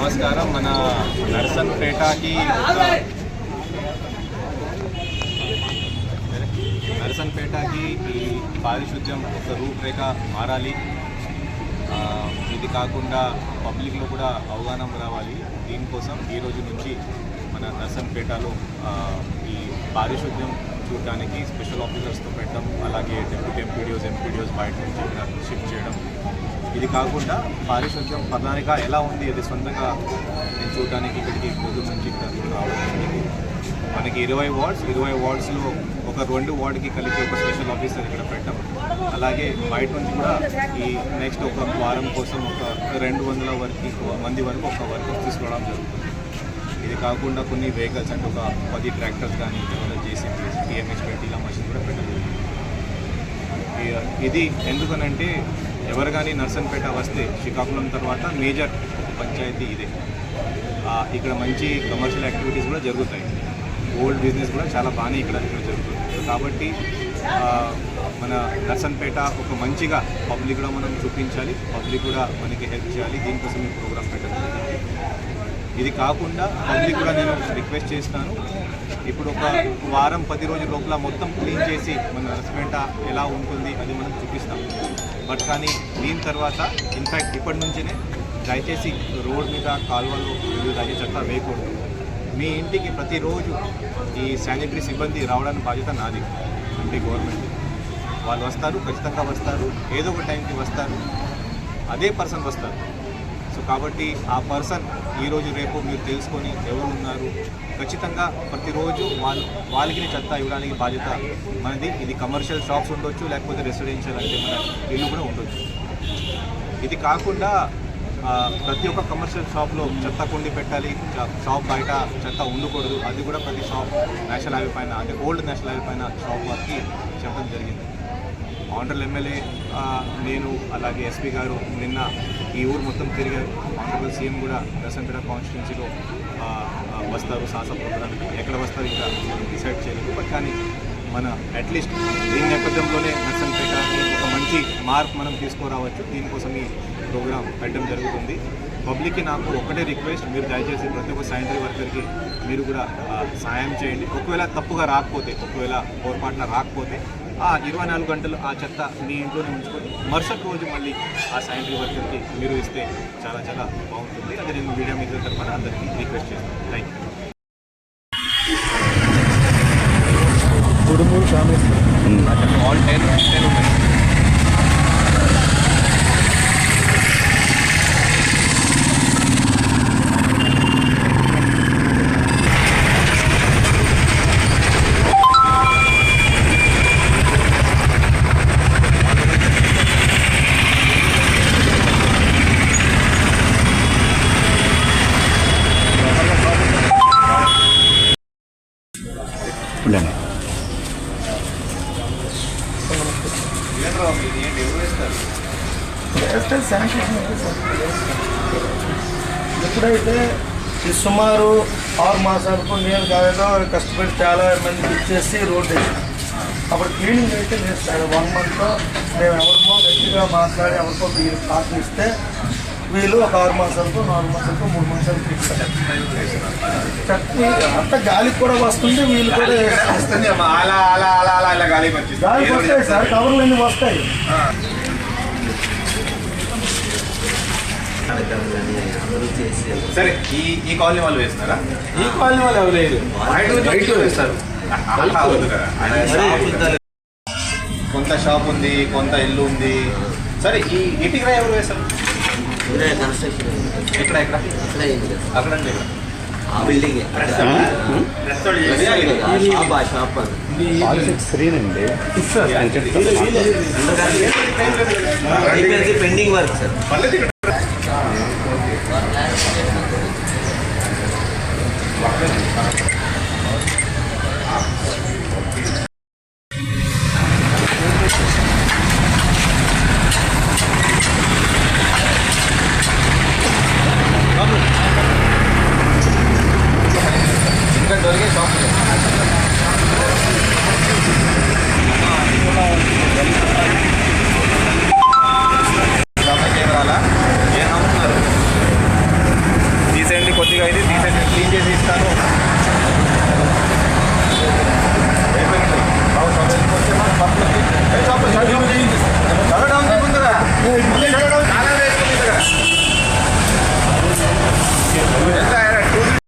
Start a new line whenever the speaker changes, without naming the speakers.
నమస్కారం. మన నర్సన్పేటకి ఈ పారిశుద్ధ్యం ఒక రూపురేఖ మారాలి. ఇది కాకుండా పబ్లిక్లో కూడా అవగాహన రావాలి. దీనికోసం ఈ రోజు నుంచి మన నర్సన్పేటలో ఈ పారిశుద్ధ్యం చూడడానికి స్పెషల్ ఆఫీసర్స్తో పెట్టడం, అలాగే డిప్యూటీ ఎంపీడీఓస్ బయట నుంచి షిఫ్ట్ చేయడం. ఇది కాకుండా పారిశుద్ధ్యం ప్రధానిగా ఎలా ఉంది అది సొంతంగా నేను చూడడానికి ఇక్కడికి పొద్దున్న నుంచి ఇక్కడ రావడం జరిగింది. మనకి 20 వార్డ్స్లో ఒక 2 వార్డుకి కలిపి ఒక స్పెషల్ ఆఫీసర్ ఇక్కడ పెట్టాం. అలాగే బయట నుంచి కూడా ఈ నెక్స్ట్ ఒక వారం కోసం ఒక 200 మంది వరకు ఒక వర్కర్స్ తీసుకోవడం జరుగుతుంది. ఇది కాకుండా కొన్ని వెహికల్స్ అంటే ఒక 10 ట్రాక్టర్స్ కానీ జేసీబీ, టీఎంహెచ్పేటీ ఇలా మషిన్ కూడా పెట్టడం జరుగుతుంది. ఇది ఎందుకనంటే ఎవరు కానీ నర్సన్పేట వస్తే శ్రీకాకుళం తర్వాత మేజర్ పంచాయతీ ఇదే. ఇక్కడ మంచి కమర్షియల్ యాక్టివిటీస్ కూడా జరుగుతాయి. ఓల్డ్ బిజినెస్ కూడా చాలా బాగానే ఇక్కడ జరుగుతుంది. కాబట్టి మన నర్సన్పేట ఒక మంచిగా పబ్లిక్ కూడా మనం చూపించాలి, పబ్లిక్ కూడా మనకి హెల్ప్ చేయాలి. దీనికోసం ఈ ప్రోగ్రామ్ పెట్టడం జరిగింది. ఇది కాకుండా పబ్లిక్ కూడా నేను రిక్వెస్ట్ చేస్తాను, ఇప్పుడు ఒక వారం 10 రోజుల లోపల మొత్తం క్లీన్ చేసి మన నర్సన్పేట ఎలా ఉంటుంది అది మనం చూపిస్తాం. బట్ కానీ దీని తర్వాత ఇన్ఫ్యాక్ట్ ఇప్పటి నుంచినే దయచేసి రోడ్ మీద కాలువలో దయచేసి చెత్త వేయకూడదు. మీ ఇంటికి ప్రతిరోజు ఈ శానిటరీ సిబ్బంది రావడానికి బాధ్యత నాది, అంటే గవర్నమెంట్. వాళ్ళు వస్తారు, ఖచ్చితంగా వస్తారు, ఏదో ఒక టైంకి వస్తారు, అదే పర్సన్ వస్తారు. సో కాబట్టి ఆ పర్సన్ ఈరోజు రేపు మీరు తెలుసుకొని ఎవరు ఉన్నారు, ఖచ్చితంగా ప్రతిరోజు వాళ్ళకి చెత్త ఇవ్వడానికి బాధ్యత మనది. ఇది కమర్షియల్ షాప్స్ ఉండొచ్చు, లేకపోతే రెసిడెన్షియల్ అంటే మన ఇల్లు కూడా ఉండొచ్చు. ఇది కాకుండా ప్రతి ఒక్క కమర్షియల్ షాప్లో చెత్త కొండి పెట్టాలి, షాప్ బయట చెత్త ఉండకూడదు. అది కూడా ప్రతి షాప్ నేషనల్ హైవే పైన అంటే ఓల్డ్ నేషనల్ హైవే పైన షాప్ వారికి చెప్పడం జరిగింది. ఆనరబుల్ ఎమ్మెల్యే నేను అలాగే ఎస్పీ గారు నిన్న ఈ ఊరు మొత్తం తిరిగారు. ఆనరబుల్ సీఎం కూడా నర్సన్పేట కాన్స్టిట్యున్సీలో వస్తారు సాహస ప్రోగ్రామ్కి. ఎక్కడ వస్తారు ఇంకా డిసైడ్ చేయలేదు. బట్ కానీ మన అట్లీస్ట్ దీని నేపథ్యంలోనే నర్సన్పేటకి ఒక మంచి మార్క్ మనం తీసుకురావచ్చు. దీనికోసం ఈ ప్రోగ్రాం పెట్టడం జరుగుతుంది. పబ్లిక్కి నాకు ఒకటే రిక్వెస్ట్, మీరు దయచేసి ప్రతి ఒక్క శానిటరీ వర్కర్కి మీరు కూడా సాయం చేయండి. ఒకవేళ తప్పుగా రాకపోతే, ఒకవేళ పొరపాటున రాకపోతే 24 గంటలు ఆ చెత్త మీ ఇంట్లోనే ఉంచుకొని మరుసటి రోజు మళ్ళీ ఆ శానిటరీ వర్కర్కి మీరు ఇస్తే చాలా చాలా బాగుంటుంది. అది నేను మీడియా మిత్రుల తరఫున అందరికీ రిక్వెస్ట్ చేస్తాను. Thank you. ఆల్ 10 ఉన్నాయి.
ఎప్పుడైతే ఈ సుమారు 6 మాసాలకు నేను కాలేదో కష్టపడి చాలా మంది ఇచ్చేసి రోడ్డు వేసాను. అప్పుడు క్లీనింగ్ అయితే లేదు సార్. 1 మంత్లో మేము ఎవరికో గట్టిగా మాట్లాడి ఎవరికో వీళ్ళు కాట్లు ఇస్తే వీళ్ళు ఒక 6 మాసాలకు 4 మాసాలకు 3 మాసాలకు ఇస్తారు. చట్నీ అంత గాలికి కూడా వస్తుంది, వీళ్ళు కూడా గాలికి వస్తాయి సార్. కవర్లు అన్నీ వస్తాయి.
సరే, ఈ కాలనీ వాళ్ళు వేస్తారా?
ఈ కాలనీ వాళ్ళు ఎవరు లేదు,
బయట వేస్తారు. కొంత షాప్ ఉంది, కొంత ఇల్లు ఉంది. సరే, ఈ ఇటుక ఎవరు వేస్తారు? ఎక్కడ అక్కడండి
బిల్డింగ్ పెండింగ్ వర్క్ సార్.
ఇంకా దొరికే షాప్ కెమెరాలా ఏం అమ్ముతున్నారు? కొద్దిగా ఇది తీసేసి క్లీన్ చేసి ఇస్తాను